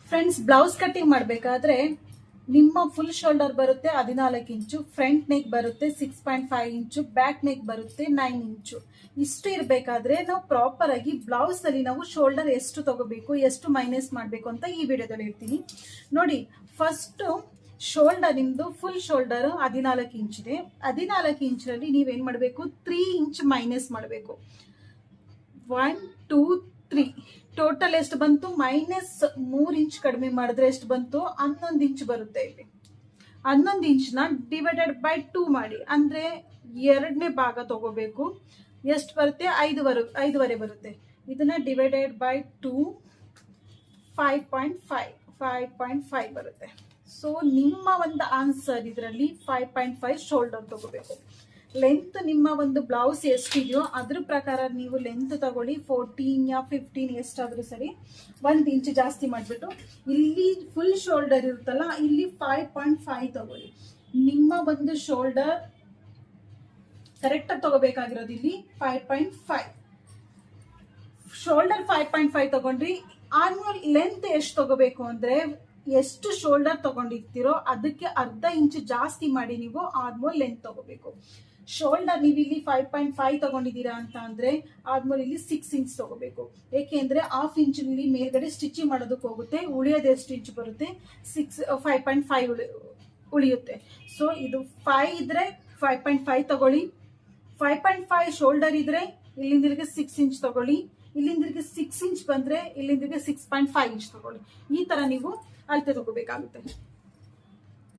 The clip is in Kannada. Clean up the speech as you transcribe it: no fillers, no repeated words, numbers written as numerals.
ಫ್ರೆಂಡ್ಸ್, ಬ್ಲೌಸ್ ಕಟ್ಟಿಂಗ್ ಮಾಡಬೇಕಾದ್ರೆ ನಿಮ್ಮ ಫುಲ್ ಶೋಲ್ಡರ್ ಬರುತ್ತೆ 14 ಇಂಚು, ಫ್ರಂಟ್ ನೆಕ್ ಬರುತ್ತೆ 6.5 ಇಂಚು, ಬ್ಯಾಕ್ ನೆಕ್ ಬರುತ್ತೆ 9 ಇಂಚು. ಇಷ್ಟು ಇರಬೇಕಾದ್ರೆ ನಾವು ಪ್ರಾಪರ್ ಆಗಿ ಬ್ಲೌಸ್ ಅಲ್ಲಿ ನಾವು ಶೋಲ್ಡರ್ ಎಷ್ಟು ತಗೋಬೇಕು, ಎಷ್ಟು ಮೈನಸ್ ಮಾಡಬೇಕು ಅಂತ ಈ ವಿಡಿಯೋದಲ್ಲಿ ಹೇಳ್ತೀನಿ ನೋಡಿ. ಫಸ್ಟ್ ಶೋಲ್ಡರ್, ನಿಮ್ದು ಫುಲ್ ಶೋಲ್ಡರ್ 14 ಇಂಚಿದೆ. 14 ಇಂಚಲ್ಲಿ ನೀವೇನ್ ಮಾಡಬೇಕು, 3 ಇಂಚ್ ಮೈನಸ್ ಮಾಡಬೇಕು. 1 2 3 ಟೋಟಲ್ ಎಷ್ಟು ಬಂತು, -3 ಇಂಚ್ ಕಡಿಮೆ ಮಾಡಿದ್ರೆ ಎಷ್ಟು ಬಂತು, 11 ಇಂಚ್ ಬರುತ್ತೆ. ಇಲ್ಲಿ 11 ಇಂಚ್ನ ಡಿವೈಡೆಡ್ ಬೈ 2 ಮಾಡಿ, ಅಂದ್ರೆ 2ನೇ ಭಾಗ ತಗೋಬೇಕು. ಎಷ್ಟು ಬರುತ್ತೆ, 5.5 ಬರುತ್ತೆ. ಇದನ್ನ ಡಿವೈಡೆಡ್ ಬೈ 2 5.5 ಬರುತ್ತೆ. ಸೊ ನಿಮ್ಮ ಒಂದು ಆನ್ಸರ್ ಇದರಲ್ಲಿ 5.5 ಶೋಲ್ಡರ್ ತಗೋಬೇಕು. ಲೆಂತ್ ನಿಮ್ಮ ಒಂದು ಬ್ಲೌಸ್ ಎಷ್ಟಿದೆಯೋ ಅದ್ರ ಪ್ರಕಾರ ನೀವು ಲೆಂತ್ ತಗೊಳ್ಳಿ. 14 ಯಾ 15 ಎಷ್ಟಾದ್ರೂ ಸರಿ, 1 ಇಂಚ್ ಜಾಸ್ತಿ ಮಾಡಿಬಿಟ್ಟು ಇಲ್ಲಿ ಫುಲ್ ಶೋಲ್ಡರ್ ಇರುತ್ತಲ್ಲ, ಇಲ್ಲಿ 5.5 ತಗೊಳ್ಳಿ. ನಿಮ್ಮ ಒಂದು ಶೋಲ್ಡರ್ ಕರೆಕ್ಟಾಗಿ ತಗೋಬೇಕಾಗಿರೋದು ಇಲ್ಲಿ 5.5 ಶೋಲ್ಡರ್ 5.5 ತಗೊಂಡ್ರಿ. ಆರ್ಮೋಲ್ ಲೆಂತ್ ಎಷ್ಟು ತಗೋಬೇಕು ಅಂದ್ರೆ, ಎಷ್ಟು ಶೋಲ್ಡರ್ ತಗೊಂಡಿರ್ತೀರೋ ಅದಕ್ಕೆ ಅರ್ಧ ಇಂಚ್ ಜಾಸ್ತಿ ಮಾಡಿ ನೀವು ಆರ್ಮೋಲ್ ಲೆಂತ್ ತಗೋಬೇಕು. ಶೋಲ್ಡರ್ ನೀವು ಇಲ್ಲಿ 5.5 ತಗೊಂಡಿದ್ದೀರಾ ಅಂತ ಅಂದ್ರೆ ಆದ್ಮೇಲೆ ಇಲ್ಲಿ 6 ಇಂಚ್ ತಗೋಬೇಕು. ಏಕೆಂದ್ರೆ 1/2 ಇಂಚ್ ಇಲ್ಲಿ ಮೇಲ್ಗಡೆ ಸ್ಟಿಚಿಂಗ್ ಮಾಡೋದಕ್ಕೆ ಹೋಗುತ್ತೆ, ಉಳಿಯೋದು ಎಷ್ಟು ಇಂಚ್ ಬರುತ್ತೆ, 5.5 ಉಳಿಯುತ್ತೆ. ಸೊ ಇದು 5 ಇದ್ರೆ 5.5 ತಗೊಳ್ಳಿ. 5.5 ಶೋಲ್ಡರ್ ಇದ್ರೆ ಇಲ್ಲಿಂದ 6 ಇಂಚ್ ತಗೊಳ್ಳಿ. ಇಲ್ಲಿಂದ 6 ಇಂಚ್ ಬಂದ್ರೆ ಇಲ್ಲಿಂದ 6.5 ಇಂಚ್ ತಗೊಳ್ಳಿ. ಈ ತರ ನೀವು ಅಳತೆ ತಗೋಬೇಕಾಗುತ್ತೆ.